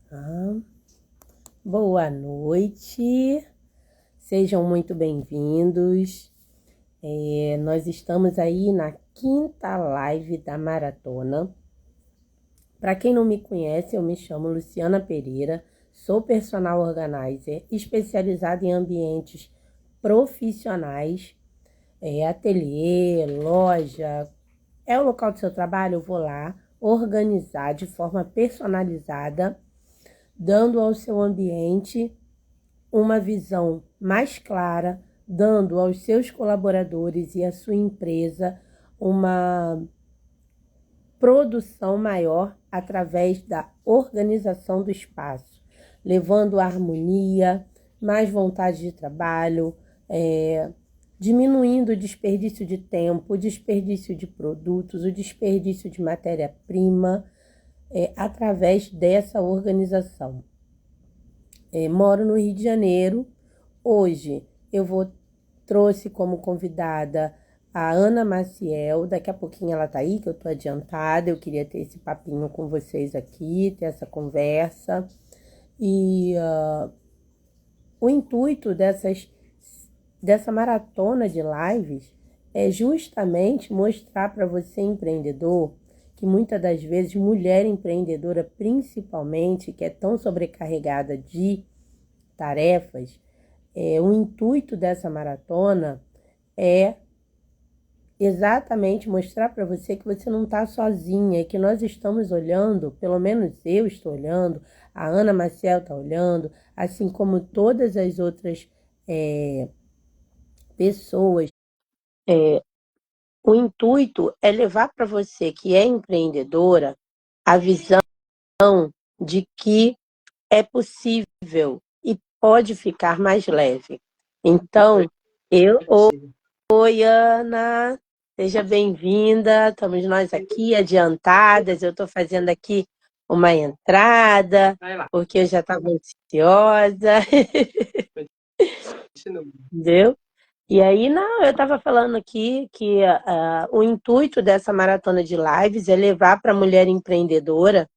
Ah, boa noite, sejam muito bem-vindos. Nós estamos aí na quinta live da maratona. Para quem não me conhece, eu me chamo Luciana Pereira, sou personal organizer, especializada em ambientes profissionais, ateliê, loja. É o local do seu trabalho? Eu vou lá organizar de forma personalizada, dando ao seu ambiente uma visão mais clara, dando aos seus colaboradores e à sua empresa uma produção maior através da organização do espaço, levando harmonia, mais vontade de trabalho, diminuindo o desperdício de tempo, o desperdício de produtos, o desperdício de matéria-prima, através dessa organização. Moro no Rio de Janeiro. Hoje trouxe como convidada a Ana Maciel. Daqui a pouquinho ela tá aí, que eu tô adiantada. Eu queria ter esse papinho com vocês aqui, ter essa conversa. E o intuito dessa maratona de lives é justamente mostrar para você, empreendedor, que muitas das vezes, mulher empreendedora principalmente, que é tão sobrecarregada de tarefas, o intuito dessa maratona é exatamente mostrar para você que você não está sozinha, que nós estamos olhando, pelo menos eu estou olhando, a Ana Maciel está olhando, assim como todas as outras pessoas. O intuito é levar para você que é empreendedora a visão de que é possível e pode ficar mais leve. Então, oi, Ana, seja bem-vinda. Estamos nós aqui adiantadas. Eu estou fazendo aqui uma entrada, porque eu já estava ansiosa. Entendeu? E aí, não, eu estava falando aqui que o intuito dessa maratona de lives é levar para a mulher empreendedora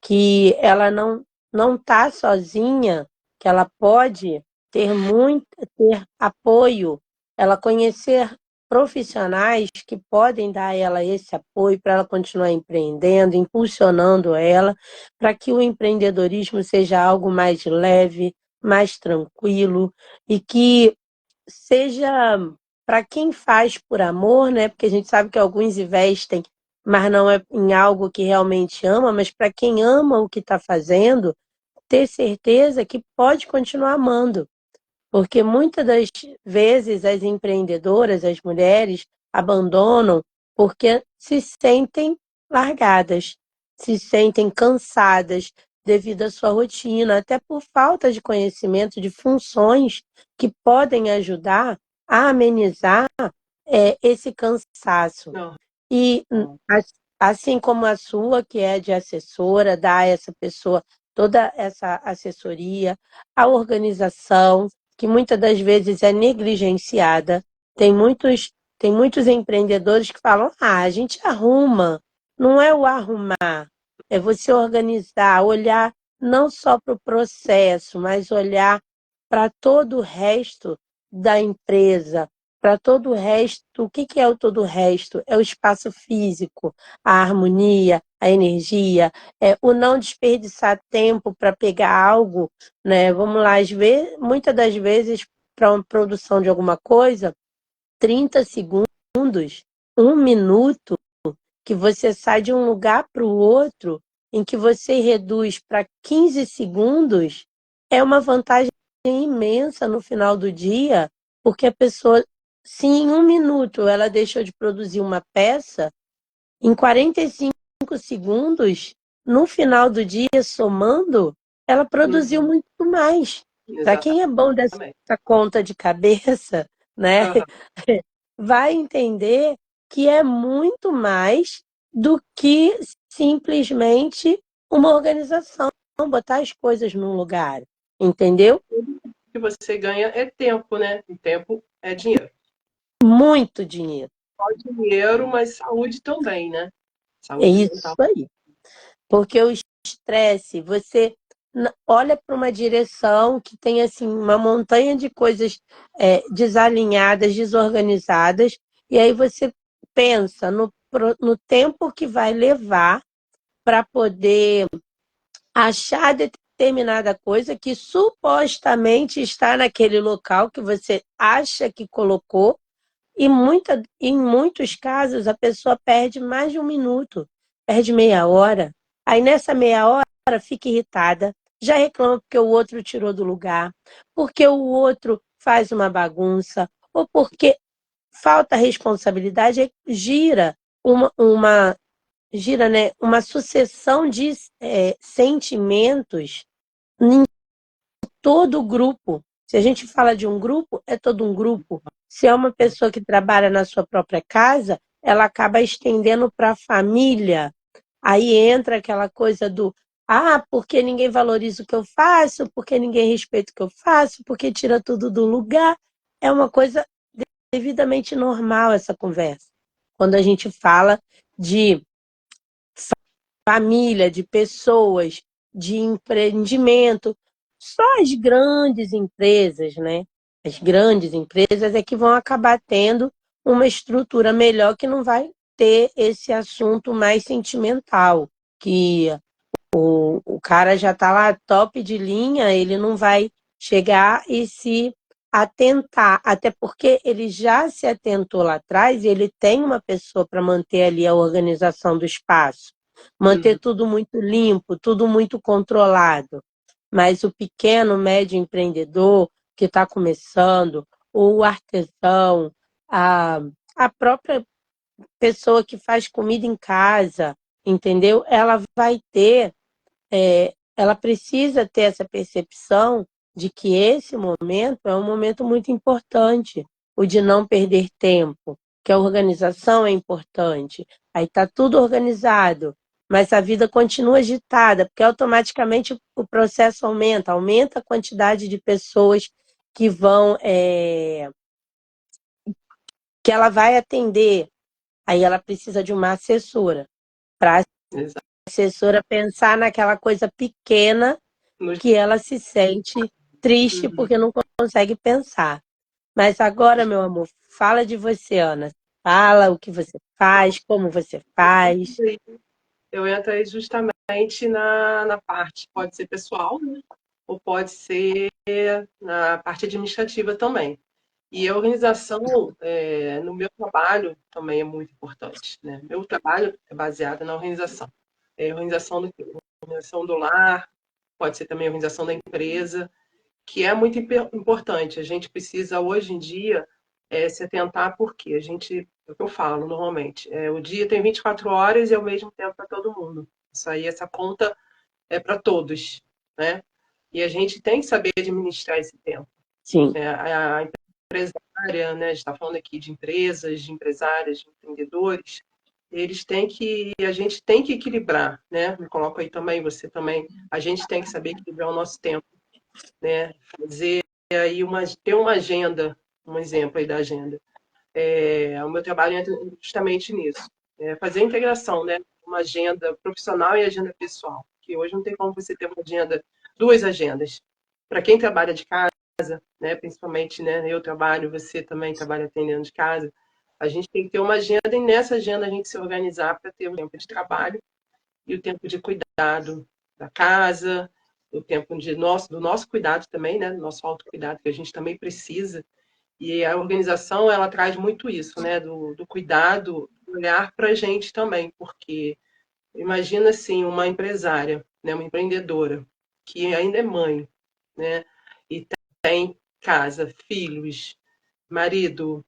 que ela não está sozinha, que ela pode ter apoio, ela conhecer profissionais que podem dar a ela esse apoio para ela continuar empreendendo, impulsionando ela, para que o empreendedorismo seja algo mais leve, mais tranquilo e que seja para quem faz por amor, né? Porque a gente sabe que alguns investem, mas não é em algo que realmente ama, mas para quem ama o que está fazendo, ter certeza que pode continuar amando. Porque muitas das vezes as empreendedoras, as mulheres, abandonam porque se sentem largadas, se sentem cansadas devido à sua rotina, até por falta de conhecimento de funções que podem ajudar a amenizar esse cansaço. Não. E assim como a sua, que é de assessora, dá a essa pessoa toda essa assessoria, a organização, que muitas das vezes é negligenciada. Tem muitos empreendedores que falam, a gente arruma. Não é o arrumar, é você organizar, olhar não só para o processo, mas olhar para todo o resto da empresa, para todo o resto. O que é o todo o resto? É o espaço físico, a harmonia, a energia, o não desperdiçar tempo para pegar algo, né? Vamos lá, muitas das vezes, para uma produção de alguma coisa, 30 segundos, 1 minuto, que você sai de um lugar para o outro, em que você reduz para 15 segundos, é uma vantagem imensa no final do dia, porque a pessoa, se em 1 minuto ela deixou de produzir uma peça, em 45 segundos, no final do dia, somando, ela produziu muito mais. Para quem é bom dessa conta de cabeça, né, vai entender que é muito mais do que simplesmente uma organização, botar as coisas num lugar, entendeu? O que você ganha é tempo, né? E tempo é dinheiro. Muito dinheiro. Só dinheiro, mas saúde também, né? É Saúde isso mental. aí. Porque o estresse, você olha para uma direção que tem assim uma montanha de coisas desalinhadas, desorganizadas, e aí você pensa no tempo que vai levar para poder achar determinada coisa que supostamente está naquele local que você acha que colocou, e em muitos casos a pessoa perde mais de um minuto, perde meia hora. Aí nessa meia hora fica irritada, já reclama porque o outro tirou do lugar, porque o outro faz uma bagunça, ou porque falta responsabilidade, aí gira, né, uma sucessão de sentimentos em todo o grupo. Se a gente fala de um grupo, é todo um grupo. Se é uma pessoa que trabalha na sua própria casa, ela acaba estendendo para a família. Aí entra aquela coisa do porque ninguém valoriza o que eu faço, porque ninguém respeita o que eu faço, porque tira tudo do lugar. É uma coisa devidamente normal essa conversa. Quando a gente fala de família, de pessoas, de empreendimento. Só as grandes empresas, né? As grandes empresas é que vão acabar tendo uma estrutura melhor que não vai ter esse assunto mais sentimental, que o cara já está lá top de linha, ele não vai chegar e se atentar, até porque ele já se atentou lá atrás e ele tem uma pessoa para manter ali a organização do espaço, manter tudo muito limpo, tudo muito controlado. Mas o pequeno, médio empreendedor que está começando, o artesão, a, a própria pessoa que faz comida em casa, entendeu? Ela precisa ter essa percepção de que esse momento é um momento muito importante, o de não perder tempo, que a organização é importante. Aí está tudo organizado, mas a vida continua agitada, porque automaticamente o processo aumenta a quantidade de pessoas que que ela vai atender. Aí ela precisa de uma assessora, para a assessora pensar naquela coisa pequena que ela se sente triste porque não consegue pensar. Mas agora, meu amor, fala de você, Ana. Fala o que você faz, como você faz. Eu entro aí justamente na parte, pode ser pessoal, né? Ou pode ser na parte administrativa também. E a organização, no meu trabalho, também é muito importante, né? Meu trabalho é baseado na organização. Organização organização do lar, pode ser também a organização da empresa, que é muito importante. A gente precisa, hoje em dia, se atentar, porque é o que eu falo normalmente, o dia tem 24 horas e é o mesmo tempo para todo mundo. Isso aí, essa conta é para todos, né? E a gente tem que saber administrar esse tempo. Sim. A empresária, né? A gente está falando aqui de empresas, de empresárias, de empreendedores, a gente tem que equilibrar, né? Me coloco aí também, você também, a gente tem que saber equilibrar o nosso tempo, né? Fazer aí ter uma agenda, um exemplo aí da agenda. O meu trabalho entra justamente nisso, fazer a integração, né? Uma agenda profissional e agenda pessoal, que hoje não tem como você ter uma agenda, duas agendas. Para quem trabalha de casa, né? Principalmente, né? Eu trabalho, você também trabalha atendendo de casa. A gente tem que ter uma agenda e nessa agenda a gente se organizar para ter o tempo de trabalho e o tempo de cuidado da casa, o tempo do nosso cuidado também, né? Do nosso autocuidado, que a gente também precisa. E a organização, ela traz muito isso, né? Do cuidado, olhar para a gente também, porque imagina assim, uma empresária, né? Uma empreendedora, que ainda é mãe, né? E tem casa, filhos, marido,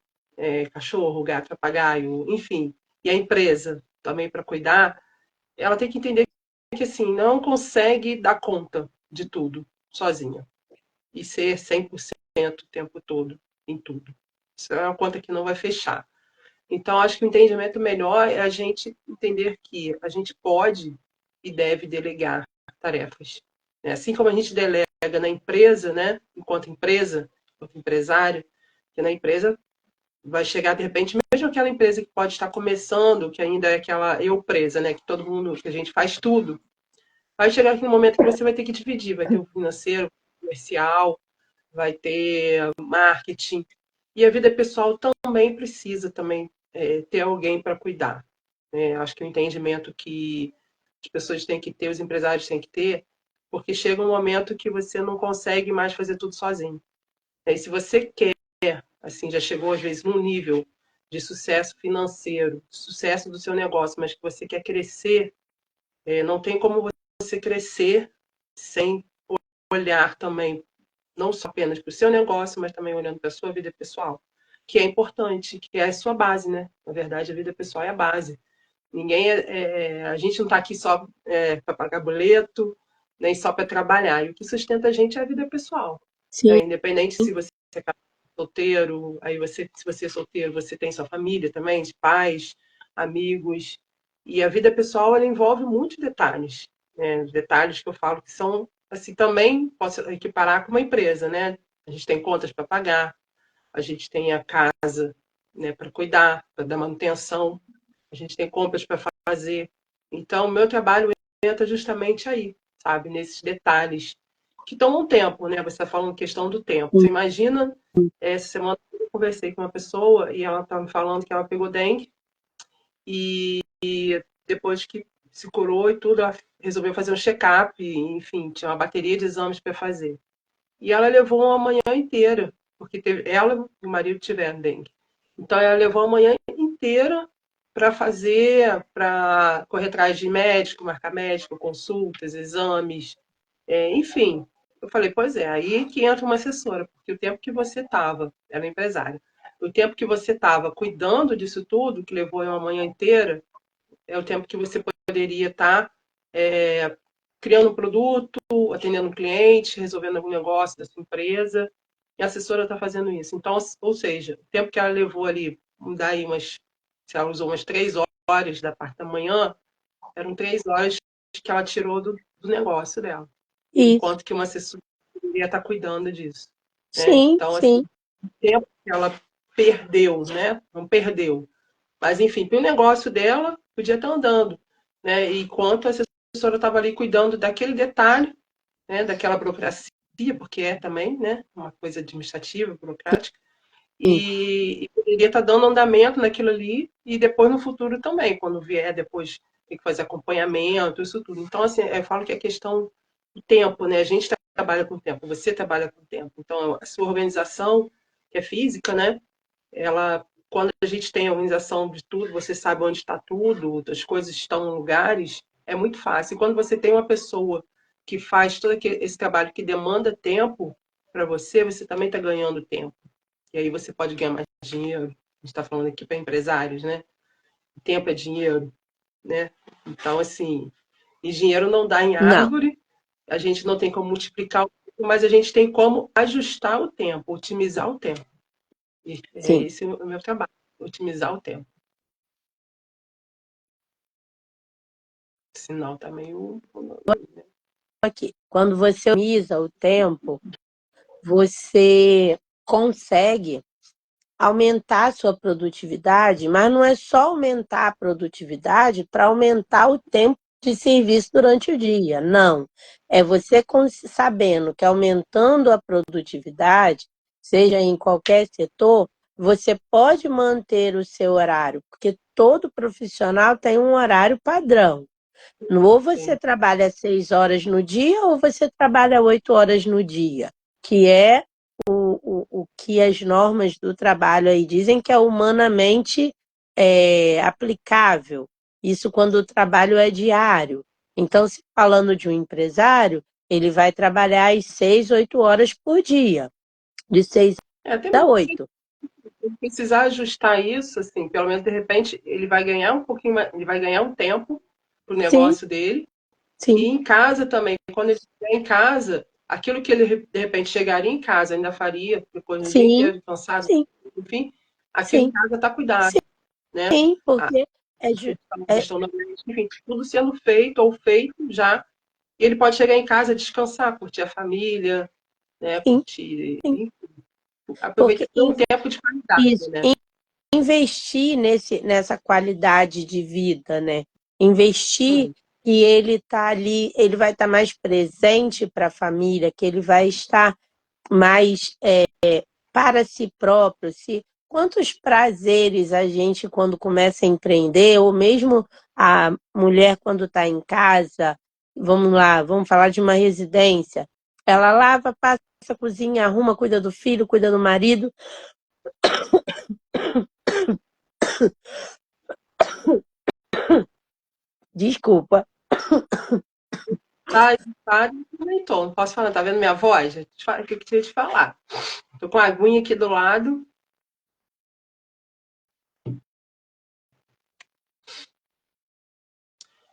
cachorro, gato, papagaio, enfim, e a empresa também para cuidar, ela tem que entender que assim, não consegue dar conta de tudo sozinha e ser 100% o tempo todo em tudo. Isso é uma conta que não vai fechar. Então, acho que o entendimento melhor é a gente entender que a gente pode e deve delegar tarefas. Assim como a gente delega na empresa, né? Enquanto empresário, que na empresa vai chegar de repente, mesmo aquela empresa que pode estar começando, que ainda é aquela eu presa, né? Que todo mundo, que a gente faz tudo, vai chegar aqui no momento que você vai ter que dividir, vai ter o financeiro, o comercial, vai ter marketing, e a vida pessoal também precisa também ter alguém para cuidar. Acho que o entendimento que as pessoas têm que ter, os empresários têm que ter, porque chega um momento que você não consegue mais fazer tudo sozinho. E se você quer, assim, já chegou às vezes num nível de sucesso financeiro, sucesso do seu negócio, mas que você quer crescer, não tem como você crescer sem olhar também, não só apenas para o seu negócio, mas também olhando para a sua vida pessoal, que é importante, que é a sua base, né? Na verdade, a vida pessoal é a base. Ninguém a gente não está aqui só para pagar boleto, nem só para trabalhar. E o que sustenta a gente é a vida pessoal. Sim, Independente se você é solteiro, aí você, se você é solteiro, você tem sua família também, de pais, amigos. E a vida pessoal ela envolve muitos detalhes, né? Detalhes que eu falo que são assim também posso equiparar com uma empresa, né? A gente tem contas para pagar, a gente tem a casa, né, para cuidar, para dar manutenção, a gente tem compras para fazer. Então, o meu trabalho entra justamente aí, sabe, nesses detalhes que tomam tempo, né? Você está falando questão do tempo. Você imagina, essa semana eu conversei com uma pessoa e ela estava me falando que ela pegou dengue e depois que se curou e tudo, ela resolveu fazer um check-up, enfim, tinha uma bateria de exames para fazer. E ela levou uma manhã inteira, porque ela e o marido tiveram dengue. Então ela levou a manhã inteira para fazer, para correr atrás de médico, marcar médico, consultas, exames, enfim. Eu falei, pois é, aí que entra uma assessora, porque o tempo que você estava, ela é empresária, o tempo que você estava cuidando disso tudo, que levou uma manhã inteira, é o tempo que você poderia estar criando um produto, atendendo um cliente, resolvendo algum negócio da sua empresa, e a assessora está fazendo isso. Então, ou seja, o tempo que ela levou ali, daí se ela usou umas 3 horas da parte da manhã, eram 3 horas que ela tirou do negócio dela. isso. Enquanto que uma assessora deveria estar cuidando disso. Né? Sim, Então, assim, sim. o tempo que ela perdeu, né? Não perdeu. Mas, enfim, para o negócio dela, podia estar andando. Né? E enquanto a assessora estava ali cuidando daquele detalhe, né? Daquela burocracia, porque é também né? Uma coisa administrativa, burocrática, e poderia estar dando andamento naquilo ali, e depois no futuro também, quando vier depois tem que fazer acompanhamento, isso tudo. Então, assim, eu falo que é questão do tempo, né? A gente trabalha com tempo, você trabalha com tempo. Então, a sua organização, que é física, né? Ela, quando a gente tem a organização de tudo, você sabe onde está tudo, as coisas estão em lugares, é muito fácil. E quando você tem uma pessoa que faz todo esse trabalho que demanda tempo para você, você também está ganhando tempo. E aí você pode ganhar mais dinheiro. A gente está falando aqui para empresários, né? Tempo é dinheiro, né? Então, assim, e dinheiro não dá em Não, árvore, a gente não tem como multiplicar o tempo, mas a gente tem como ajustar o tempo, otimizar o tempo. E é sim. esse o meu trabalho, otimizar o tempo. Sinal tá meio. Aqui, quando você otimiza o tempo, você consegue aumentar a sua produtividade, mas não é só aumentar a produtividade para aumentar o tempo de serviço durante o dia. Não. É você sabendo que aumentando a produtividade, seja em qualquer setor, você pode manter o seu horário, porque todo profissional tem um horário padrão. Ou você Sim. trabalha 6 horas no dia, ou você trabalha 8 horas no dia, que é o que as normas do trabalho aí dizem que é humanamente aplicável. Isso quando o trabalho é diário. Então, se falando de um empresário, ele vai trabalhar às 6, 8 horas por dia, de 6 Tem a muita gente 8. que precisar ajustar isso, assim, pelo menos de repente ele vai ganhar um pouquinho, ele vai ganhar um tempo pro Sim, negócio dele. E sim, em casa também, quando ele estiver em casa, aquilo que ele de repente chegaria em casa, ainda faria, depois do dia sim, inteiro, cansado, sim, enfim, aquilo em sim, casa está cuidado, né? sim, A porque é questão da mente, enfim, tudo sendo feito ou feito já. E ele pode chegar em casa, descansar, curtir a família, né? sim, Curtir, sim, enfim, aproveitar porque ter um tempo de qualidade, isso, né? investir nessa qualidade de vida, né? Investir Exatamente. que ele está ali, ele vai estar mais presente para a família, que ele vai estar mais para si próprio. Quantos prazeres a gente, quando começa a empreender, ou mesmo a mulher quando está em casa, vamos lá, vamos falar de uma residência, ela lava, passa, cozinha, arruma, cuida do filho, cuida do marido. Desculpa. Tá, nem tô, não posso falar, tá vendo minha voz? O que eu tinha te falar? Tô com a aguinha aqui do lado.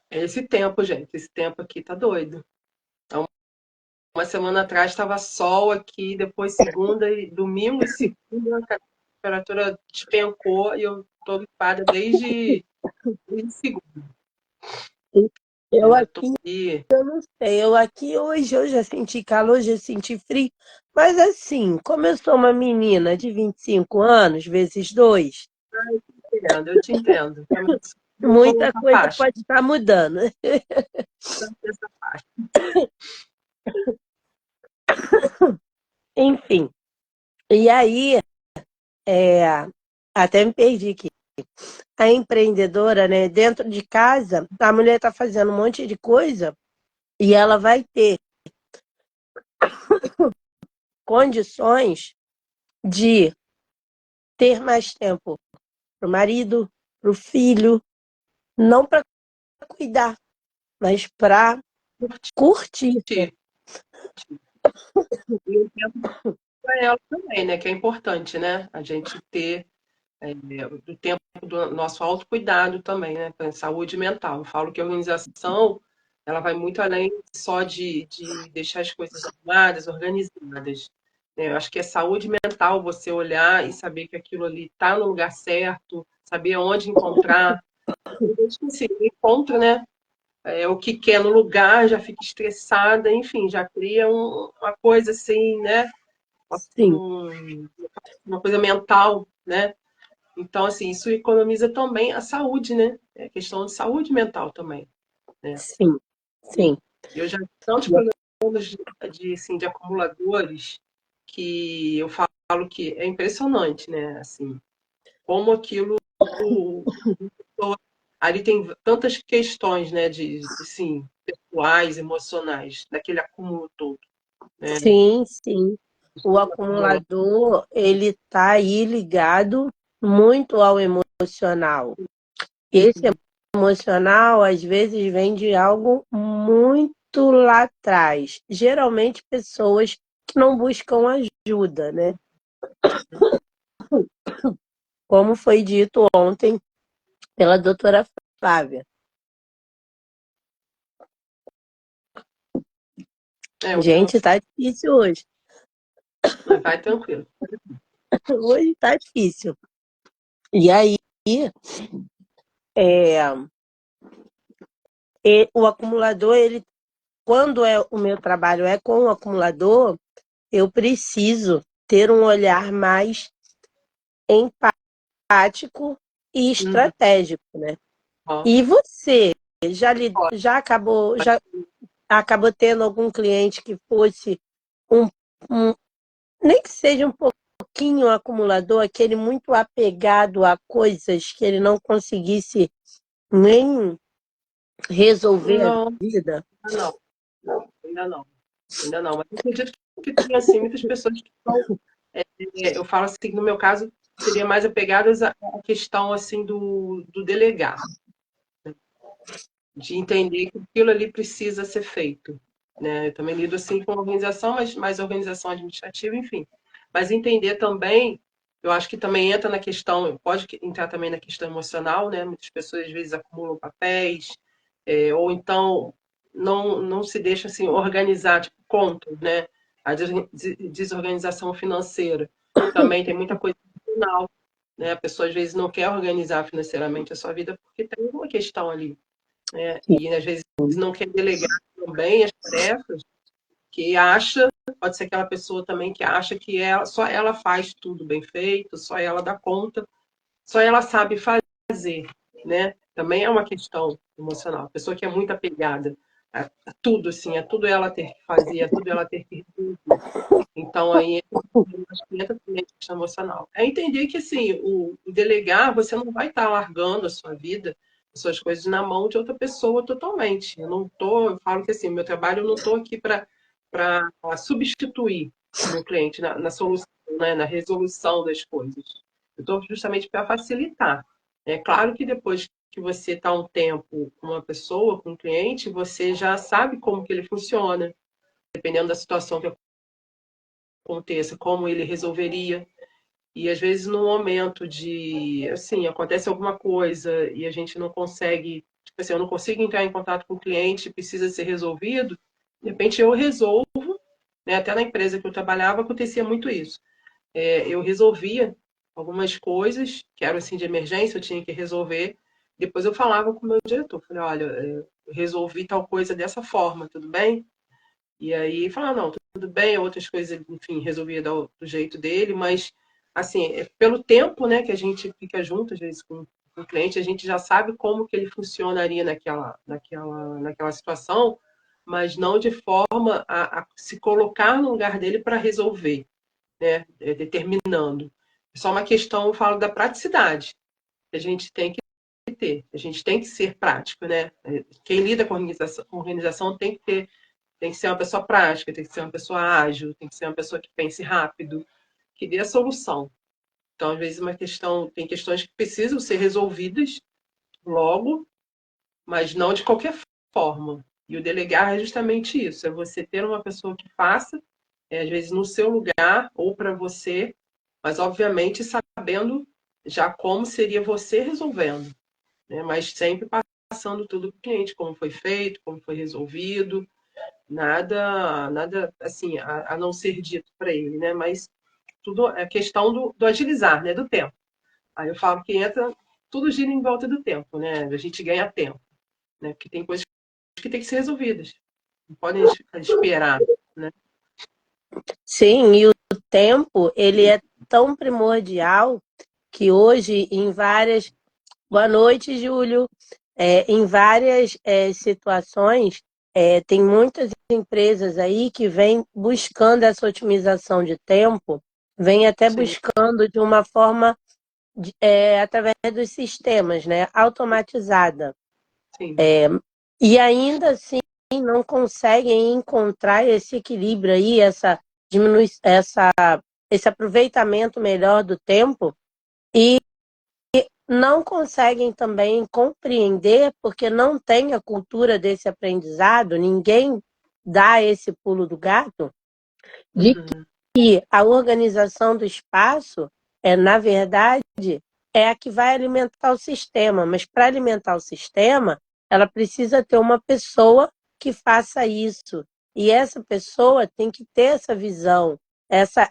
Esse tempo, gente, esse tempo aqui tá doido. Uma semana atrás estava sol aqui, depois segunda e domingo e segunda a temperatura despencou e eu tô gripada desde segunda. Eu Ainda tô aqui, aqui. eu aqui hoje eu já senti calor, já senti frio, mas assim, como eu sou uma menina de 25 anos, vezes dois, Eu te entendo. Vou muita colocar coisa faixa. pode estar mudando. Essa faixa. Enfim, e aí, é, até me perdi aqui. A empreendedora, né, dentro de casa, a mulher está fazendo um monte de coisa e ela vai ter condições de ter mais tempo para o marido, para o filho, não para cuidar, mas para curtir. Curtir. E o tempo para ela também, né? Que é importante, né? A gente ter o tempo do nosso autocuidado também, né? Com a saúde mental. Eu falo que a organização ela vai muito além só de deixar as coisas arrumadas, organizadas. Eu acho que é saúde mental você olhar e saber que aquilo ali está no lugar certo, saber onde encontrar. Assim, encontra, né? O que quer no lugar, já fica estressada, enfim, já cria uma coisa assim, né? Sim, Uma coisa mental, né? Então, assim, isso economiza também a saúde, né? É questão de saúde mental também, né? sim, sim. Eu já tive tantos problemas assim, de acumuladores que eu falo que é impressionante, né? Assim, como aquilo ali tem tantas questões, né? Assim, pessoais, emocionais, daquele acúmulo todo, né? Sim, sim. O acumulador, ele está aí ligado muito ao emocional. Esse emocional, às vezes, vem de algo muito lá atrás. Geralmente, pessoas que não buscam ajuda, né? Como foi dito ontem pela doutora Flávia. Então, Gente, tá difícil hoje. vai tranquilo. Hoje tá difícil. E aí, é, o acumulador, ele, quando o meu trabalho é com o acumulador, eu preciso ter um olhar mais empático e Uhum. estratégico, né? Ó, E você já acabou tendo algum cliente que fosse um, um nem que seja um pouquinho acumulador, aquele muito apegado a coisas que ele não conseguisse nem resolver a não, vida? não, ainda não, ainda não. Mas eu acredito que tem, assim, muitas pessoas que estão, eu falo assim, no meu caso, seria mais apegadas à questão, assim, do delegar, de entender que aquilo ali precisa ser feito, né? Eu também lido, assim, com organização, mas mais organização administrativa, enfim. Mas entender também, eu acho que também entra na questão, pode entrar também na questão emocional, né? Muitas pessoas, às vezes, acumulam papéis, ou então não se deixa assim organizar, tipo, contas, né? A desorganização financeira. Também tem muita coisa emocional, né? A pessoa às vezes não quer organizar financeiramente a sua vida porque tem uma questão ali, né? E às vezes não quer delegar também as tarefas, que acha, pode ser aquela pessoa também que acha que só ela faz tudo bem feito, só ela dá conta, só ela sabe fazer, né? também é uma questão emocional. A pessoa que é muito apegada a tudo, assim, a tudo ela ter que fazer, a tudo ela ter que resolver. Então, aí, acho que entra também a questão emocional. É entender que, assim, o delegar, você não vai estar largando a sua vida, as suas coisas na mão de outra pessoa totalmente. Eu falo que, assim, o meu trabalho, eu não estou aqui para substituir o meu cliente na solução, né, na resolução das coisas. Eu estou justamente para facilitar. É claro que depois que você está um tempo com uma pessoa, com um cliente, você já sabe como que ele funciona, dependendo da situação que aconteça, como ele resolveria. E às vezes no momento de, assim, acontece alguma coisa e a gente não consegue, tipo assim, eu não consigo entrar em contato com o cliente, precisa ser resolvido, de repente eu resolvo, né? Até na empresa que eu trabalhava acontecia muito isso. Eu resolvia algumas coisas que eram assim de emergência, eu tinha que resolver. Depois eu falava com o meu diretor, falei, olha, eu resolvi tal coisa dessa forma, tudo bem? E aí falava, não, tudo bem, outras coisas, enfim, resolvia do jeito dele, mas assim, pelo tempo, né, que a gente fica junto, às vezes, com o cliente, a gente já sabe como que ele funcionaria naquela situação, mas não de forma a se colocar no lugar dele para resolver, né, determinando. É só uma questão, eu falo, da praticidade, que a gente tem que ter, a gente tem que ser prático, né? Quem lida com organização tem que ser uma pessoa prática, tem que ser uma pessoa ágil, tem que ser uma pessoa que pense rápido, que dê a solução. Então, às vezes, tem questões que precisam ser resolvidas logo, mas não de qualquer forma. E o delegar é justamente isso, é você ter uma pessoa que faça, às vezes no seu lugar ou para você, mas obviamente sabendo já como seria você resolvendo, né? Mas sempre passando tudo para o cliente, como foi feito, como foi resolvido, nada assim, a não ser dito para ele, né? Mas tudo é questão do agilizar, né? Do tempo. Aí eu falo que tudo gira em volta do tempo, né? A gente ganha tempo, né? Porque tem coisas que tem que ser resolvidas. Não podem esperar, né? Sim, e o tempo, ele é tão primordial que hoje, em várias... Boa noite, Júlio. Em várias situações, tem muitas empresas aí que vêm buscando essa otimização de tempo, vêm até Sim, buscando de uma forma, através dos sistemas, né, automatizada. sim. E ainda assim não conseguem encontrar esse equilíbrio aí, esse aproveitamento melhor do tempo, e não conseguem também compreender, porque não tem a cultura desse aprendizado, ninguém dá esse pulo do gato, de Uhum. que a organização do espaço, na verdade, é a que vai alimentar o sistema, mas para alimentar o sistema, ela precisa ter uma pessoa que faça isso. E essa pessoa tem que ter essa visão, essa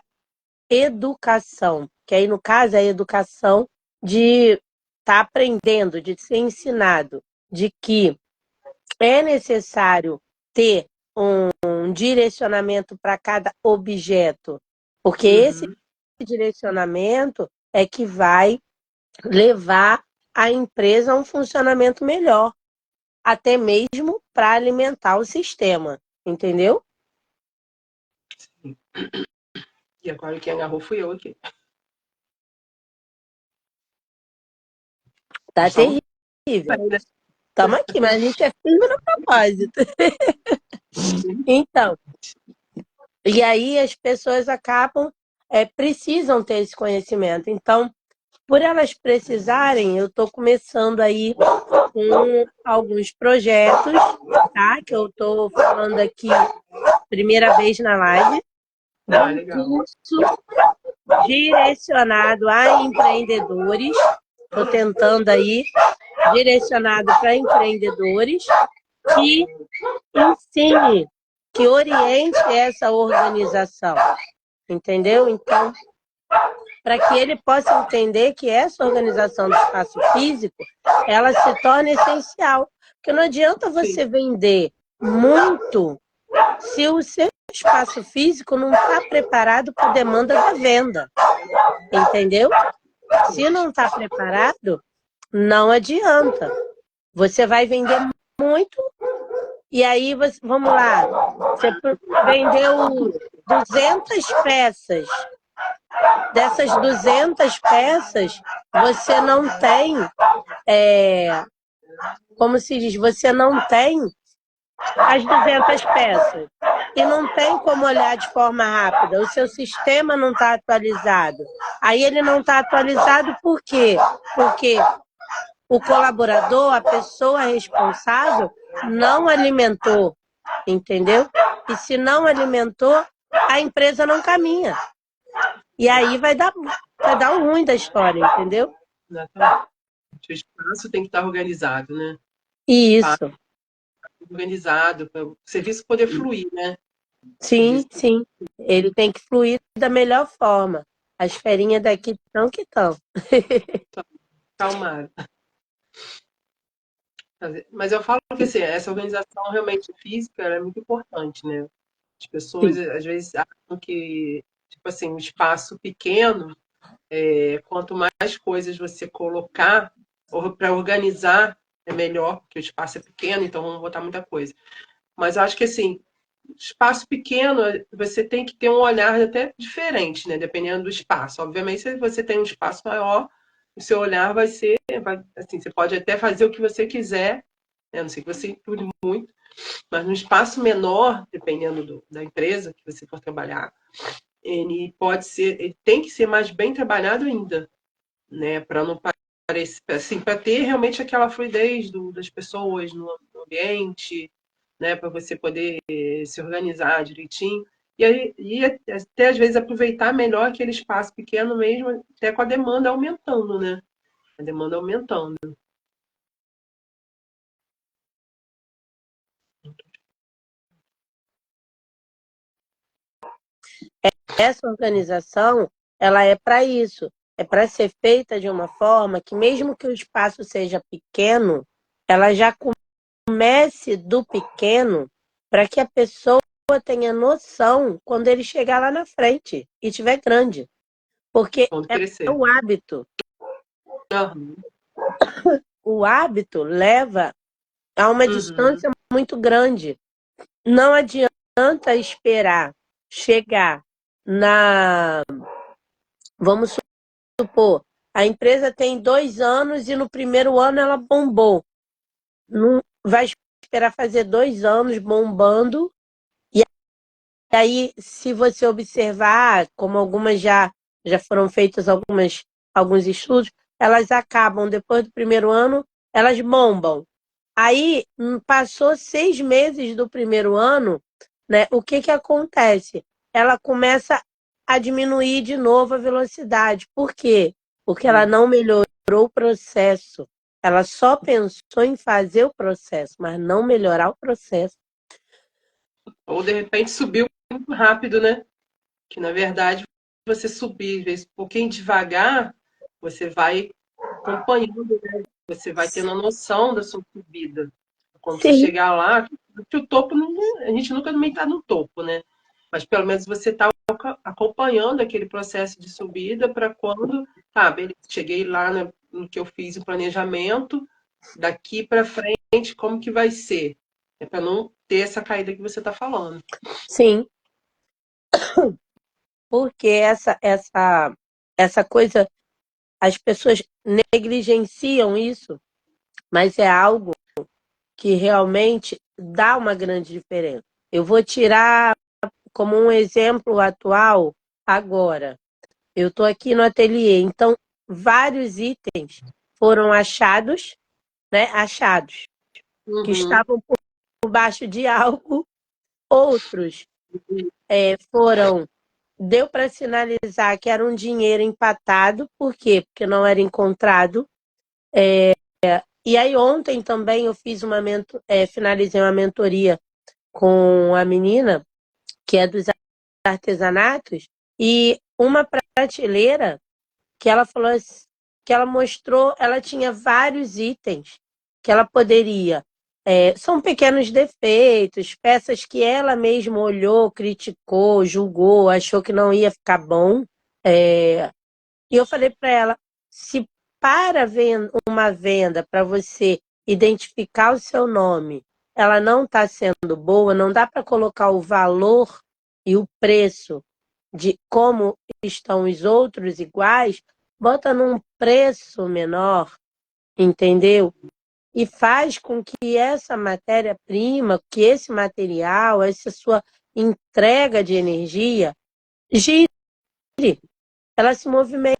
educação, que aí no caso é a educação de estar aprendendo, de ser ensinado, de que é necessário ter um direcionamento para cada objeto, porque esse Uhum. direcionamento é que vai levar a empresa a um funcionamento melhor, até mesmo para alimentar o sistema, entendeu? E agora quem agarrou fui eu aqui. Tá Estamos terrível. bem, né? Estamos aqui, mas a gente é firme no propósito. Então, e aí as pessoas acabam, precisam ter esse conhecimento. Então, por elas precisarem, eu estou começando aí com alguns projetos, tá? Que eu estou falando aqui primeira vez na live, de Ah, um legal. curso direcionado a empreendedores. Estou tentando aí, direcionado para empreendedores, que ensine, que oriente essa organização, entendeu? Então, para que ele possa entender que essa organização do espaço físico, ela se torna essencial. Porque não adianta Sim, você vender muito se o seu espaço físico não está preparado para a demanda da venda, entendeu? Se não está preparado, não adianta. Você vai vender muito, e aí, vamos lá, você vendeu 200 peças. Dessas 200 peças, você não tem, como se diz, você não tem as 200 peças. E não tem como olhar de forma rápida. O seu sistema não está atualizado. Aí ele não está atualizado por quê? Porque o colaborador, a pessoa responsável, não alimentou, entendeu? E se não alimentou, a empresa não caminha. E aí vai dar o ruim da história, entendeu? Exatamente. O espaço tem que estar organizado, né? Isso. Organizado, para o serviço poder fluir, né? Sim, sim. Ele tem que fluir da melhor forma. As ferinhas daqui estão que estão. Calmar. Mas eu falo que assim, essa organização realmente física é muito importante, né? As pessoas Sim. às vezes acham que, tipo assim, um espaço pequeno, quanto mais coisas você colocar para organizar, é melhor, porque o espaço é pequeno, então vamos botar muita coisa. Mas eu acho que assim, espaço pequeno, você tem que ter um olhar até diferente, né? Dependendo do espaço. Obviamente, se você tem um espaço maior, o seu olhar vai ser, assim, você pode até fazer o que você quiser, né? A não sei que você estude muito, mas no espaço menor, dependendo da empresa que você for trabalhar, ele tem que ser mais bem trabalhado ainda, né? Para não parecer, assim, para ter realmente aquela fluidez das pessoas no ambiente, né? Para você poder se organizar direitinho. E até às vezes aproveitar melhor aquele espaço pequeno mesmo, até com a demanda aumentando, né? A demanda aumentando. Essa organização, ela é para isso. É para ser feita de uma forma que, mesmo que o espaço seja pequeno, ela já comece do pequeno para que a pessoa tenha noção quando ele chegar lá na frente e tiver grande. Porque Quando é crescer. o hábito. Uhum. O hábito leva a uma Uhum. distância muito grande. Não adianta esperar chegar na. Vamos supor, a empresa tem 2 anos e no primeiro ano ela bombou. Não vai esperar fazer 2 anos bombando. E aí, se você observar, como algumas já foram feitos alguns estudos, elas acabam, depois do primeiro ano, elas bombam. Aí, passou 6 meses do primeiro ano, né? O que que acontece? Ela começa a diminuir de novo a velocidade. Por quê? Porque ela não melhorou o processo. Ela só pensou em fazer o processo, mas não melhorar o processo. Ou de repente subiu muito rápido, né? Que na verdade você subir, às vezes, um pouquinho devagar, você vai acompanhando, né? Você vai tendo a noção da sua subida. Quando você Sim, chegar lá, que o topo, a gente nunca também está no topo, né? Mas pelo menos você está acompanhando aquele processo de subida para quando, tá, beleza, cheguei lá no que eu fiz o planejamento, daqui para frente, como que vai ser? É para não ter essa caída que você está falando. sim. Porque essa coisa, as pessoas negligenciam isso, mas é algo que realmente dá uma grande diferença. Eu vou tirar como um exemplo atual agora. Eu estou aqui no ateliê, então vários itens foram achados, né? Achados, que Uhum. estavam por baixo de algo, outros foram. Deu para sinalizar que era um dinheiro empatado, por quê? Porque não era encontrado. E aí ontem também eu fiz finalizei uma mentoria com a menina, que é dos artesanatos, e uma prateleira que ela falou que ela mostrou, ela tinha vários itens que ela poderia. São pequenos defeitos, peças que ela mesma olhou, criticou, julgou, achou que não ia ficar bom. E eu falei para ela, se para uma venda para você identificar o seu nome, ela não está sendo boa, não dá para colocar o valor e o preço de como estão os outros iguais, bota num preço menor, entendeu? E faz com que essa matéria-prima, que esse material, essa sua entrega de energia, gire, ela se movimente,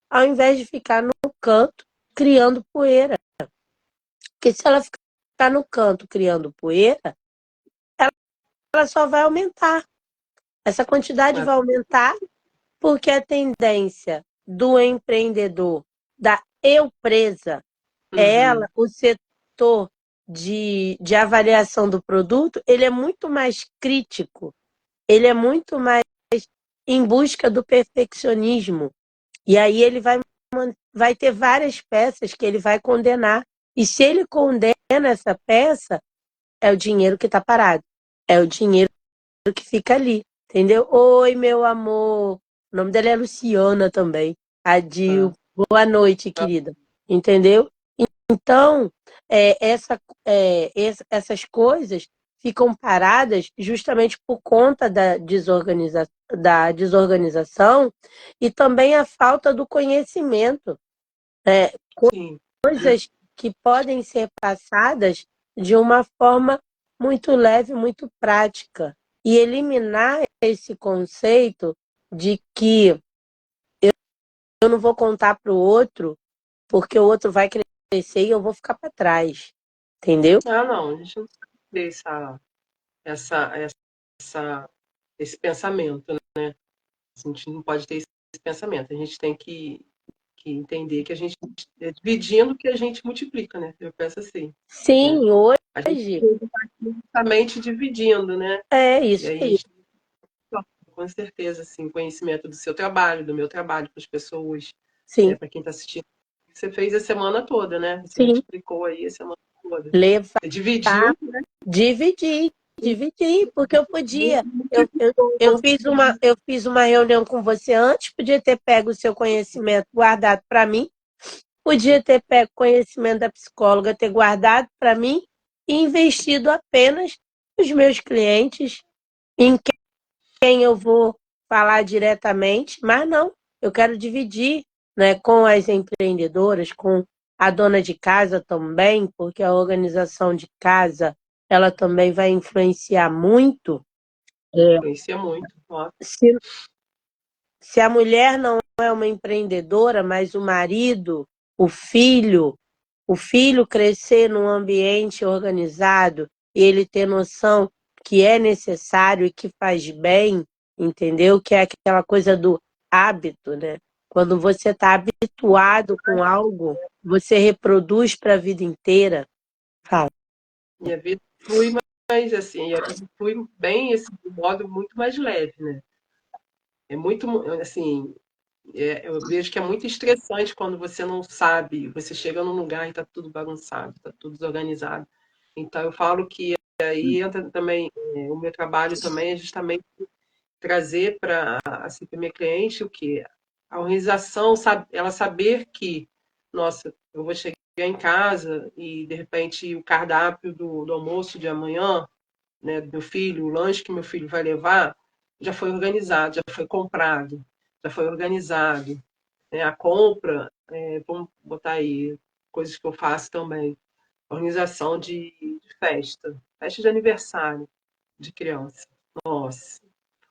ao invés de ficar no canto criando poeira. Porque se ela ficar no canto criando poeira, ela só vai aumentar. Essa quantidade vai aumentar porque a tendência do empreendedor, da empresa, é ela, o setor de avaliação do produto, ele é muito mais crítico, ele é muito mais em busca do perfeccionismo. E aí ele vai ter várias peças que ele vai condenar. E se ele condena essa peça, é o dinheiro que está parado. É o dinheiro que fica ali. Entendeu? Oi, meu amor. O nome dela é Luciana também. Adil. Boa noite, querida. Entendeu? Então, essas coisas ficam paradas justamente por conta da desorganização e também a falta do conhecimento. Sim. Coisas que podem ser passadas de uma forma muito leve, muito prática. E eliminar esse conceito de que eu não vou contar para o outro porque o outro vai crescer e eu vou ficar para trás. Entendeu? Não, a gente não pode ter esse pensamento, né? A gente não pode ter esse pensamento. A gente tem que entender que a gente é dividindo que a gente multiplica, né? Eu penso assim, né? Sim, A gente hoje está justamente dividindo, né? é E isso aí, a aí. gente, com certeza, assim, conhecimento do seu trabalho, do meu trabalho, para as pessoas, né? Sim, Para quem está assistindo. Você fez a semana toda, né? Você sim. multiplicou aí a semana toda. Levar, Você dividiu, né? dividir, porque eu podia. Eu fiz uma reunião com você antes, podia ter pego o seu conhecimento guardado para mim, podia ter pego o conhecimento da psicóloga, ter guardado para mim e investido apenas nos meus clientes, em quem eu vou falar diretamente, mas não, eu quero dividir, né, com as empreendedoras, com a dona de casa também, porque a organização de casa ela também vai influenciar muito. Conhecia muito. Ó. Se, se a mulher não é uma empreendedora, mas o filho crescer num ambiente organizado e ele ter noção que é necessário e que faz bem, entendeu? Que é aquela coisa do hábito, né? Quando você está habituado com algo, você reproduz para a vida inteira. Fala. E a vida flui mais, assim, a vida flui bem, assim, de um modo muito mais leve, né? É muito, assim, eu vejo que é muito estressante quando você não sabe, você chega num lugar e está tudo bagunçado, está tudo desorganizado. Então, eu falo que aí entra também, o meu trabalho também é justamente trazer para assim, para minha cliente o que a organização, ela saber que, nossa, eu vou chegar em casa e de repente o cardápio do almoço de amanhã, né, do meu filho, o lanche que meu filho vai levar, já foi organizado, já foi comprado, já foi organizado. Né? A compra, vamos botar aí, coisas que eu faço também. Organização de festa de aniversário de criança. Nossa,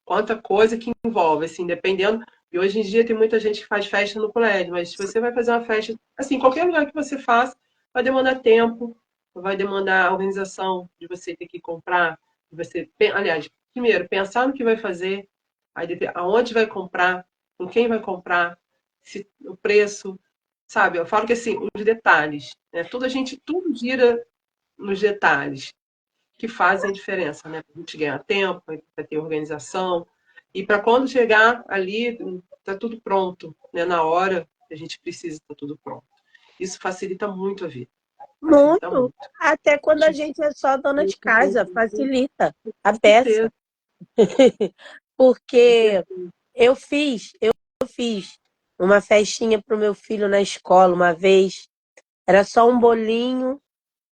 quanta coisa que envolve, assim, dependendo. E hoje em dia tem muita gente que faz festa no colégio, mas se você vai fazer uma festa, assim, qualquer lugar que você faça, vai demandar tempo, vai demandar organização de você ter que comprar, de você, aliás, primeiro, pensar no que vai fazer, aí aonde vai comprar, com quem vai comprar, se, o preço, sabe? Eu falo que assim, os detalhes, né? Tudo gira nos detalhes que fazem a diferença, né? Para a gente ganhar tempo, para ter organização. E para quando chegar ali, está tudo pronto, né? Na hora que a gente precisa, está tudo pronto. Isso facilita muito a vida. Facilita Muito. muito. Até quando a gente é só dona de casa, facilita a Com peça. certeza. Porque eu fiz uma festinha para o meu filho na escola uma vez. Era só um bolinho,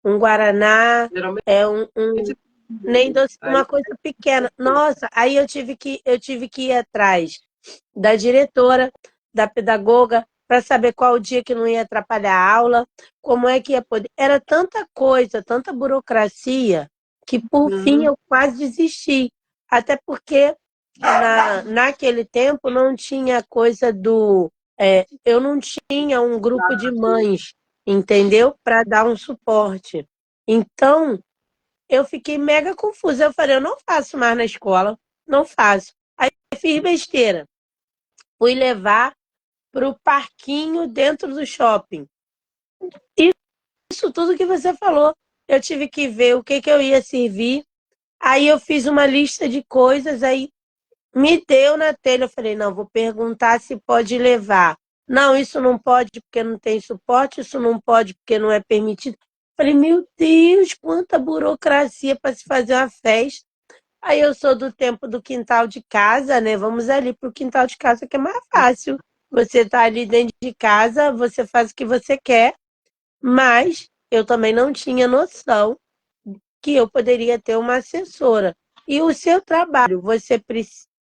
um guaraná, Geralmente, nem doce, aí, uma coisa pequena. Nossa, aí eu tive que ir atrás da diretora, da pedagoga, para saber qual o dia que não ia atrapalhar a aula, como é que ia poder. Era tanta coisa, tanta burocracia, que por fim uhum, eu quase desisti. Até porque naquele tempo não tinha coisa do. Eu não tinha um grupo de mães, entendeu? Para dar um suporte. Então, eu fiquei mega confusa. Eu falei, eu não faço mais na escola, não faço. Aí eu fiz besteira. Fui levar para o parquinho dentro do shopping. Isso tudo que você falou. Eu tive que ver o que que eu ia servir. Aí eu fiz uma lista de coisas, aí me deu na telha. Eu falei, não, vou perguntar se pode levar. Não, isso não pode porque não tem suporte, isso não pode porque não é permitido. Falei, meu Deus, quanta burocracia para se fazer uma festa. Aí eu sou do tempo do quintal de casa, né? Vamos ali para o quintal de casa que é mais fácil. Você tá ali dentro de casa, você faz o que você quer, mas eu também não tinha noção que eu poderia ter uma assessora. E o seu trabalho,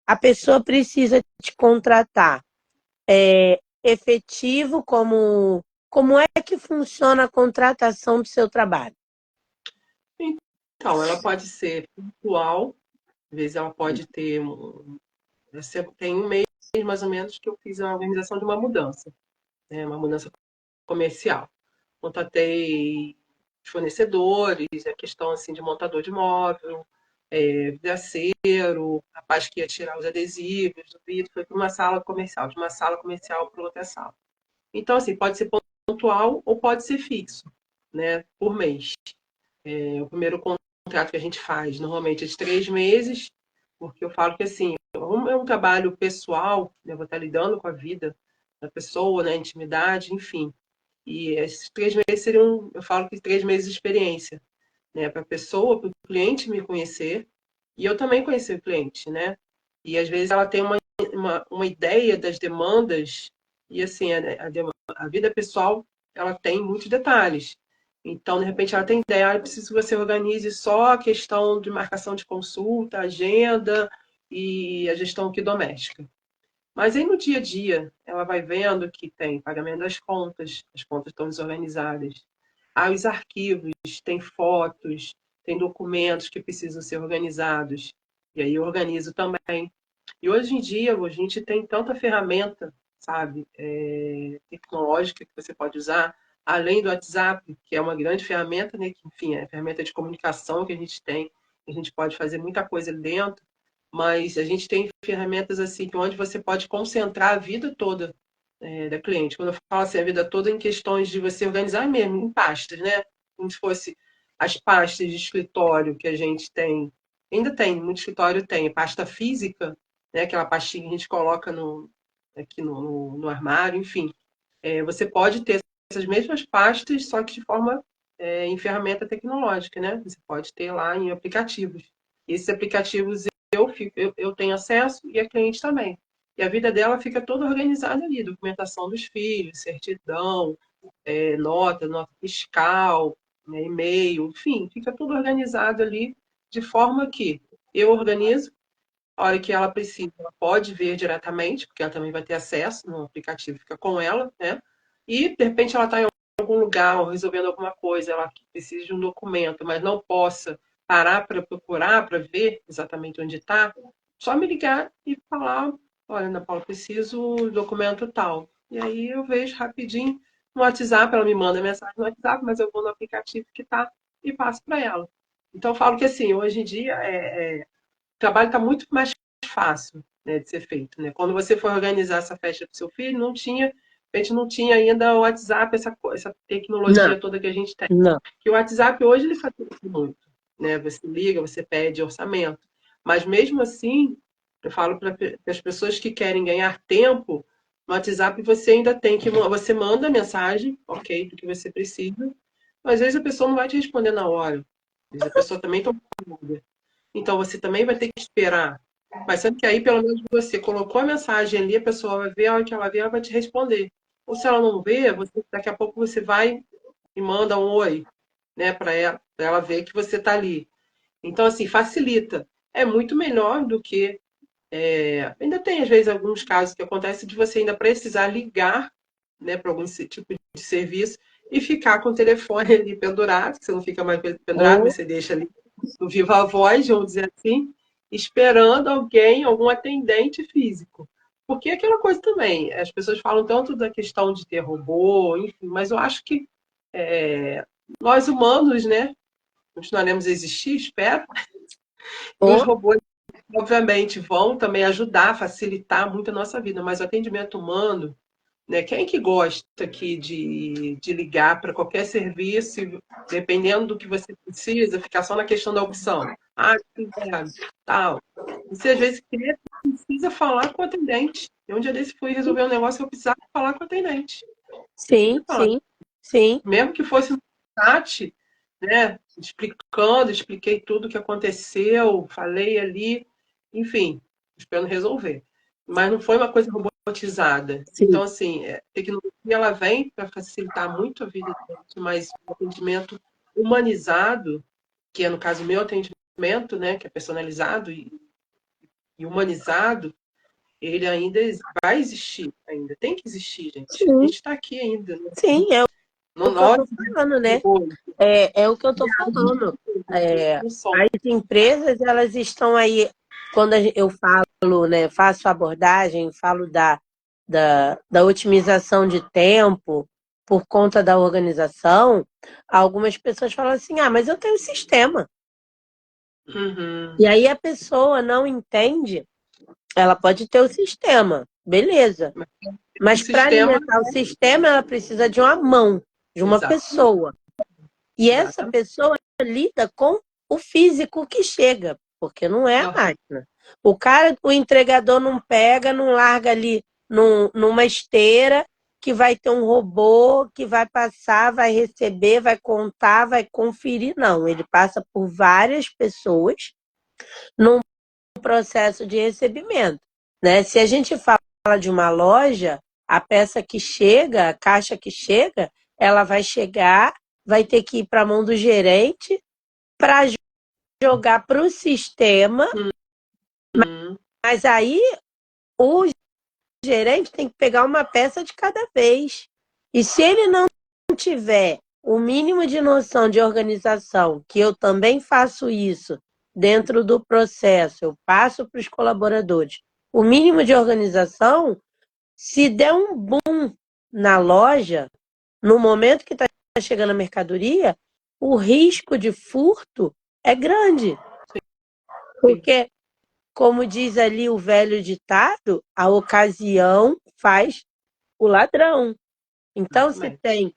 a pessoa precisa te contratar. Efetivo, como é que funciona a contratação do seu trabalho? então, ela pode ser pontual, às vezes ela pode ter tem um mês mais ou menos que eu fiz a organização de uma mudança, né, uma mudança comercial. Contatei os fornecedores, a questão assim de montador de móvel, vidraceiro, rapaz que ia tirar os adesivos do vidro, foi para uma sala comercial, de uma sala comercial para outra sala. Então, assim, pode ser pontual ou pode ser fixo, né, por mês. O primeiro contrato que a gente faz normalmente é de 3 meses, porque eu falo que assim, é um trabalho pessoal, né, eu vou estar lidando com a vida da pessoa, né, intimidade, enfim. E esses 3 meses seriam, eu falo que 3 meses de experiência, né, para a pessoa, para o cliente me conhecer e eu também conhecer o cliente, né? E às vezes ela tem uma ideia das demandas e assim a vida pessoal ela tem muitos detalhes. Então, de repente, ela tem ideia, preciso que você organize só a questão de marcação de consulta, agenda e a gestão aqui doméstica. Mas aí no dia a dia, ela vai vendo que tem pagamento das contas, as contas estão desorganizadas. Há os arquivos, tem fotos, tem documentos que precisam ser organizados. E aí eu organizo também. E hoje em dia, a gente tem tanta ferramenta, sabe, tecnológica que você pode usar, além do WhatsApp, que é uma grande ferramenta, né, que, enfim, é a ferramenta de comunicação que a gente tem, a gente pode fazer muita coisa ali dentro, mas a gente tem ferramentas assim, onde você pode concentrar a vida toda da cliente. Quando eu falo assim, a vida toda em questões de você organizar mesmo, em pastas, né? Como se fosse as pastas de escritório que a gente tem. Ainda tem, muito escritório tem, pasta física, né? Aquela pastinha que a gente coloca aqui no armário, enfim. Você pode ter essas mesmas pastas, só que de forma em ferramenta tecnológica, né? Você pode ter lá em aplicativos. Esses aplicativos eu tenho acesso e a cliente também. E a vida dela fica toda organizada ali, documentação dos filhos, certidão, nota fiscal, né, e-mail, enfim, fica tudo organizado ali de forma que eu organizo, a hora que ela precisa, ela pode ver diretamente, porque ela também vai ter acesso no aplicativo, fica com ela, né? E de repente ela está em algum lugar ou resolvendo alguma coisa, ela precisa de um documento, mas não possa parar para procurar, para ver exatamente onde está, só me ligar e falar, olha, Ana Paula, preciso do documento tal. E aí eu vejo rapidinho no WhatsApp, ela me manda mensagem no WhatsApp, mas eu vou no aplicativo que está e passo para ela. Então eu falo que assim, hoje em dia o trabalho está muito mais fácil, né, de ser feito, né? Quando você foi organizar essa festa para o seu filho, a gente não tinha ainda o WhatsApp, essa Não, tecnologia toda que a gente tem. não. Que o WhatsApp hoje ele facilita muito, né? Você liga, você pede orçamento, mas mesmo assim, eu falo para as pessoas que querem ganhar tempo, no WhatsApp você ainda tem que você manda a mensagem, ok, do que você precisa, mas às vezes a pessoa não vai te responder na hora. Às vezes a pessoa também está ocupada. Então você também vai ter que esperar. Mas sendo que aí, pelo menos, você colocou a mensagem ali, a pessoa vai ver, a hora que ela ver, ela vai te responder. Ou se ela não vê, daqui a pouco você vai e manda um oi, né, para ela ver que você está ali. Então, assim, facilita. É muito melhor do que. Ainda tem, às vezes, alguns casos que acontece de você ainda precisar ligar, né, para algum tipo de serviço e ficar com o telefone ali pendurado, que você não fica mais pendurado, Ou, mas você deixa ali no viva voz, vamos dizer assim, esperando alguém, algum atendente físico. Porque é aquela coisa também, as pessoas falam tanto da questão de ter robô, enfim, mas eu acho que nós humanos, né, continuaremos a existir, espero, e os ou, robôs, obviamente, vão também ajudar, facilitar muito a nossa vida, mas o atendimento humano, né, quem que gosta aqui de ligar para qualquer serviço, dependendo do que você precisa, ficar só na questão da opção? Ah, quiser, tal. Você às vezes precisa falar com o atendente. Eu um dia desse fui resolver um negócio que eu precisava falar com o atendente. Precisa sim, falar. sim, sim, Mesmo que fosse no chat, né? Explicando, expliquei tudo o que aconteceu, falei ali, enfim, esperando resolver. Mas não foi uma coisa robotizada. sim. Então, assim, a tecnologia ela vem para facilitar muito a vida da gente, mas o atendimento humanizado, que é no caso o meu atendimento, né, que é personalizado e humanizado, ele ainda vai existir, ainda tem que existir, gente. A Sim, gente está aqui ainda, né? sim, é Não o que eu nós, estou falando, né? hoje, É o que eu estou falando. É, não somos. as empresas, elas estão aí, quando eu falo, né, faço abordagem, falo da otimização de tempo por conta da organização, algumas pessoas falam assim, ah, mas eu tenho sistema. Uhum. E aí a pessoa não entende, ela pode ter o sistema, beleza. O Mas para sistema, alimentar o sistema, ela precisa de uma mão, de uma exatamente, pessoa. E essa exatamente. pessoa lida com o físico que chega, porque não é a Uhum. máquina. O cara, o entregador não pega, não larga ali numa esteira que vai ter um robô que vai passar, vai receber, vai contar, vai conferir. Não, ele passa por várias pessoas num processo de recebimento, né? Se a gente fala de uma loja, a peça que chega, a caixa que chega, ela vai chegar, vai ter que ir para a mão do gerente para jogar para o sistema, Uhum. mas aí o gerente tem que pegar uma peça de cada vez. E se ele não tiver o mínimo de noção de organização, que eu também faço isso dentro do processo, eu passo para os colaboradores, o mínimo de organização, se der um boom na loja, no momento que está chegando a mercadoria, o risco de furto é grande, Sim, porque, como diz ali o velho ditado, a ocasião faz o ladrão. Então, exatamente.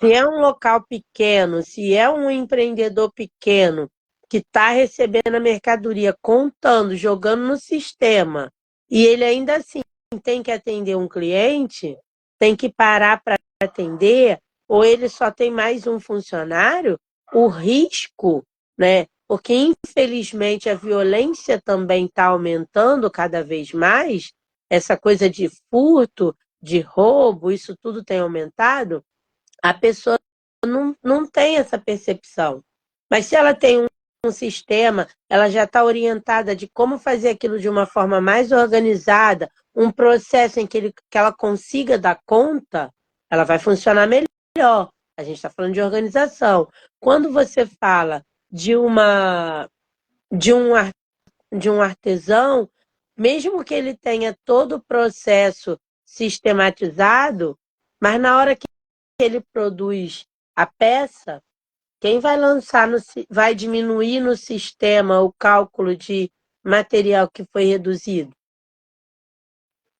se é um local pequeno, se é um empreendedor pequeno que está recebendo a mercadoria, contando, jogando no sistema, e ele ainda assim tem que atender um cliente, tem que parar para atender, ou ele só tem mais um funcionário, o risco, né? Porque infelizmente a violência também está aumentando cada vez mais, essa coisa de furto, de roubo, isso tudo tem aumentado, a pessoa não tem essa percepção. Mas se ela tem um sistema, ela já está orientada de como fazer aquilo de uma forma mais organizada, um processo em que ela consiga dar conta, ela vai funcionar melhor. A gente está falando de organização. Quando você fala de uma de um, de um artesão, mesmo que ele tenha todo o processo sistematizado, mas na hora que ele produz a peça, quem vai lançar vai diminuir no sistema o cálculo de material que foi reduzido?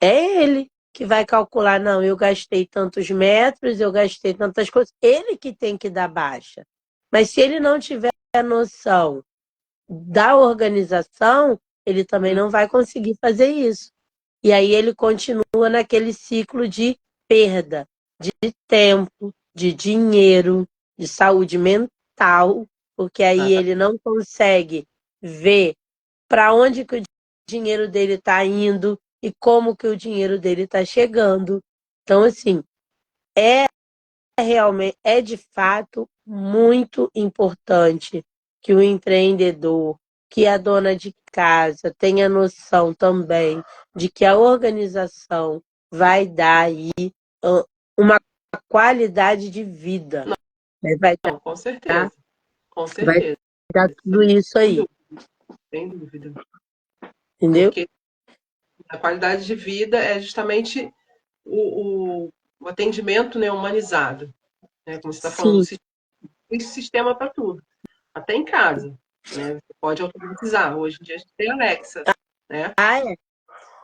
É ele que vai calcular, não, eu gastei tantos metros, eu gastei tantas coisas. Ele que tem que dar baixa. Mas se ele não tiver a noção da organização, ele também não vai conseguir fazer isso. E aí ele continua naquele ciclo de perda de tempo, de dinheiro, de saúde mental, porque aí ele Exatamente. não consegue ver para onde que o dinheiro dele está indo e como que o dinheiro dele está chegando. Então, assim, é, é, realmente, é de fato muito importante que o empreendedor, que a dona de casa tenha noção também de que a organização vai dar aí uma qualidade de vida, né? Não, com Dar, certeza. Com vai certeza. dar tudo isso Sem aí, dúvida, sem dúvida. entendeu? Porque a qualidade de vida é justamente o atendimento, né, humanizado. Né? Como você está falando, Sim. existe sistema para tudo, até em casa. Né? Você pode automatizar. Hoje em dia a gente tem Alexa. Né? Ah, é.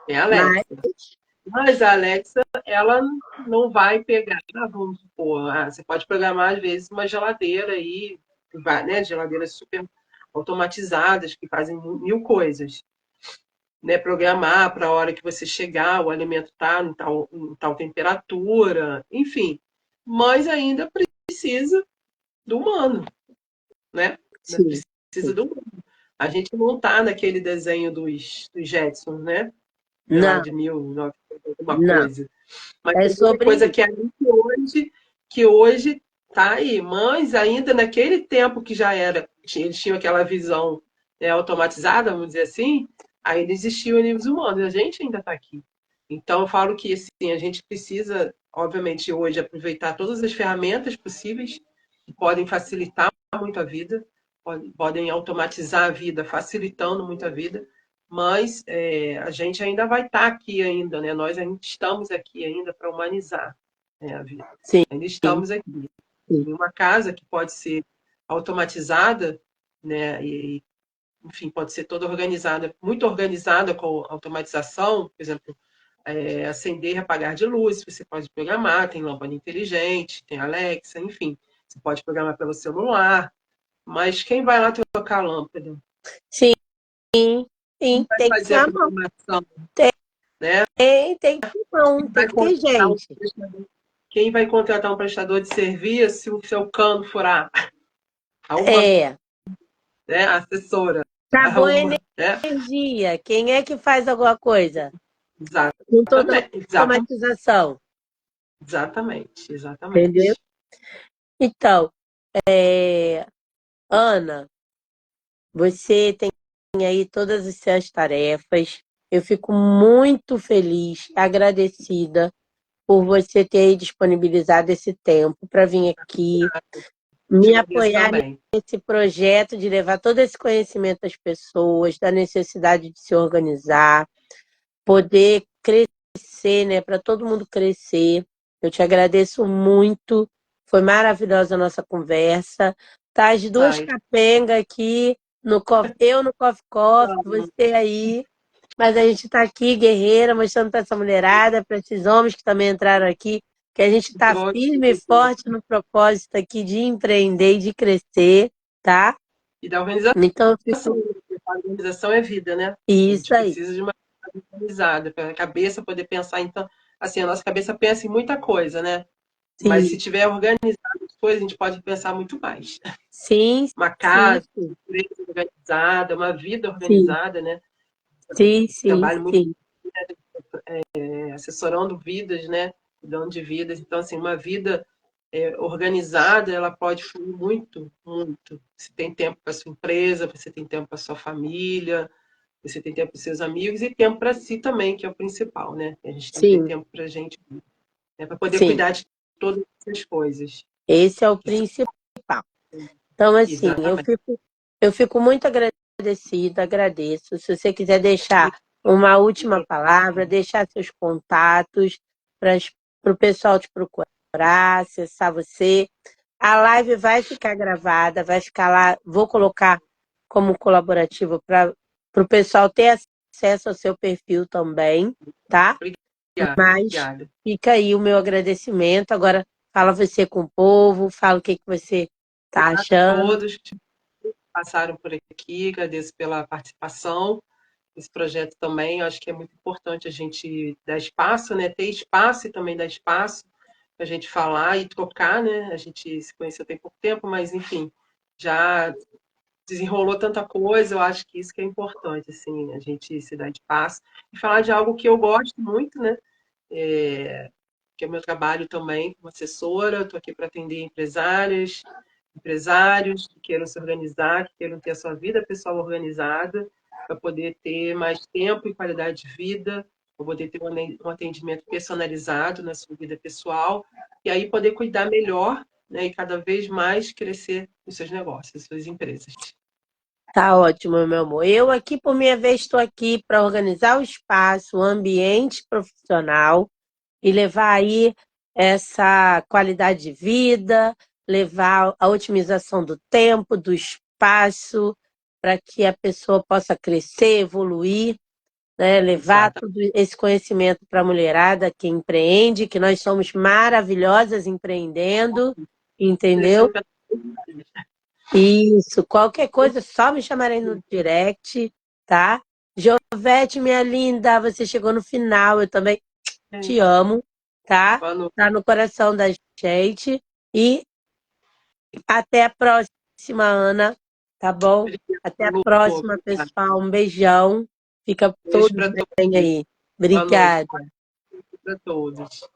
Tem Alexa. Mas, Mas a Alexa, ela não vai pegar, vamos supor, você pode programar às vezes uma geladeira aí, né, geladeiras super automatizadas que fazem mil coisas, né, programar para a hora que você chegar, o alimento está em tal temperatura, enfim. Mas ainda precisa do humano, né? Ainda sim, precisa do humano. A gente não está naquele desenho dos Jetsons, né? De lá não, de 1900, alguma não. coisa. Mas É tem muita sobre coisa isso. que é ali que hoje tá aí. Mas ainda naquele tempo que já era, eles tinham aquela visão, né, automatizada, vamos dizer assim, ainda existiam níveis humanos. A gente ainda está aqui. Então eu falo que assim, a gente precisa, obviamente, hoje aproveitar todas as ferramentas possíveis que podem facilitar muito a vida, podem automatizar a vida, facilitando muito a vida, mas a gente ainda vai estar aqui ainda, né? Nós ainda estamos aqui ainda para humanizar, né, a vida. Sim, Ainda estamos aqui. sim. Em uma casa que pode ser automatizada, né? E, enfim, pode ser toda organizada, muito organizada com automatização, por exemplo, acender e apagar de luz, você pode programar, tem lâmpada inteligente, tem Alexa, enfim, você pode programar pelo celular, mas quem vai lá trocar a lâmpada? Sim, sim, Vai tem que ser fazer a a mão. programação, Tem, né? tem que ter mão, tem Vai que ter contratar um gente. prestador. Quem vai contratar um prestador de serviço se o seu cano furar? Uma, É, né, assessora. acabou a Uma, né? energia. Quem é que faz alguma coisa? Com toda a Exatamente, exatamente, automatização, exatamente, entendeu? exatamente. Então, Ana, você tem aí todas as suas tarefas. Eu fico muito feliz, agradecida por você ter aí disponibilizado esse tempo para vir aqui Te me agradeço apoiar também. nesse projeto de levar todo esse conhecimento às pessoas, da necessidade de se organizar, poder crescer, né, para todo mundo crescer. Eu te agradeço muito. Foi maravilhosa a nossa conversa. Tá as duas Ai, capengas aqui eu no Coffee Coffee, você aí. Mas a gente está aqui, guerreira, mostrando para essa mulherada, para esses homens que também entraram aqui, que a gente está firme e forte no propósito aqui de empreender e de crescer, tá? e da organização. Então, eu fico. A organização é vida, né? A Isso gente aí. precisa de uma vida organizada, para a cabeça poder pensar. Então, assim, a nossa cabeça pensa em muita coisa, né? Mas se Sim, tiver organizado as coisas, a gente pode pensar muito mais. sim, Uma sim, casa, uma empresa organizada, uma vida sim, organizada, né? sim, sim, Trabalho muito sim, assessorando vidas, né? Cuidando de vidas. Então, assim, uma vida organizada, ela pode fluir muito, muito. Você tem tempo para sua empresa, você tem tempo para sua família, você tem tempo para seus amigos e tempo para si também, que é o principal, né? A gente tem que ter sim, tempo para a gente, né? Para poder sim. cuidar de todas essas coisas. Esse é o principal. Então, assim, Exatamente. eu fico muito agradecida, agradeço. Se você quiser deixar uma última palavra, deixar seus contatos para o pessoal te procurar, acessar você. A live vai ficar gravada, vai ficar lá, vou colocar como colaborativo para o pessoal ter acesso ao seu perfil também, tá? Obrigada, Mas obrigada. fica aí o meu agradecimento. Agora fala você com o povo, fala o que você está Obrigada a achando. todos que passaram por aqui, agradeço pela participação. Esse projeto também, eu acho que é muito importante a gente dar espaço, né? Ter espaço e também dar espaço para a gente falar e trocar, né? A gente se conheceu tem pouco tempo, mas enfim, já desenrolou tanta coisa, eu acho que isso que é importante, assim, a gente se dar espaço e falar de algo que eu gosto muito, né? que é meu trabalho também como assessora. Estou aqui para atender empresárias, empresários que queiram se organizar, que queiram ter a sua vida pessoal organizada, para poder ter mais tempo e qualidade de vida, para poder ter um atendimento personalizado na sua vida pessoal, e aí poder cuidar melhor, né, e cada vez mais crescer os seus negócios, as suas empresas. Tá ótimo, meu amor. Eu aqui, por minha vez, estou aqui para organizar o espaço, o ambiente profissional e levar aí essa qualidade de vida, levar a otimização do tempo, do espaço, para que a pessoa possa crescer, evoluir, né? Levar Exato. todo esse conhecimento para a mulherada que empreende, que nós somos maravilhosas empreendendo, entendeu? Crescendo cada Isso, qualquer coisa, só me chamarem no direct, tá? Jovete, minha linda, você chegou no final, eu também te vez. amo, tá? Boa noite. Tá no coração da gente. E até a próxima, Ana, tá bom? Até a Lu. próxima, pessoal. Um beijão. Fica Beijo todos para bem todos. aí. Boa noite Obrigada. para todos.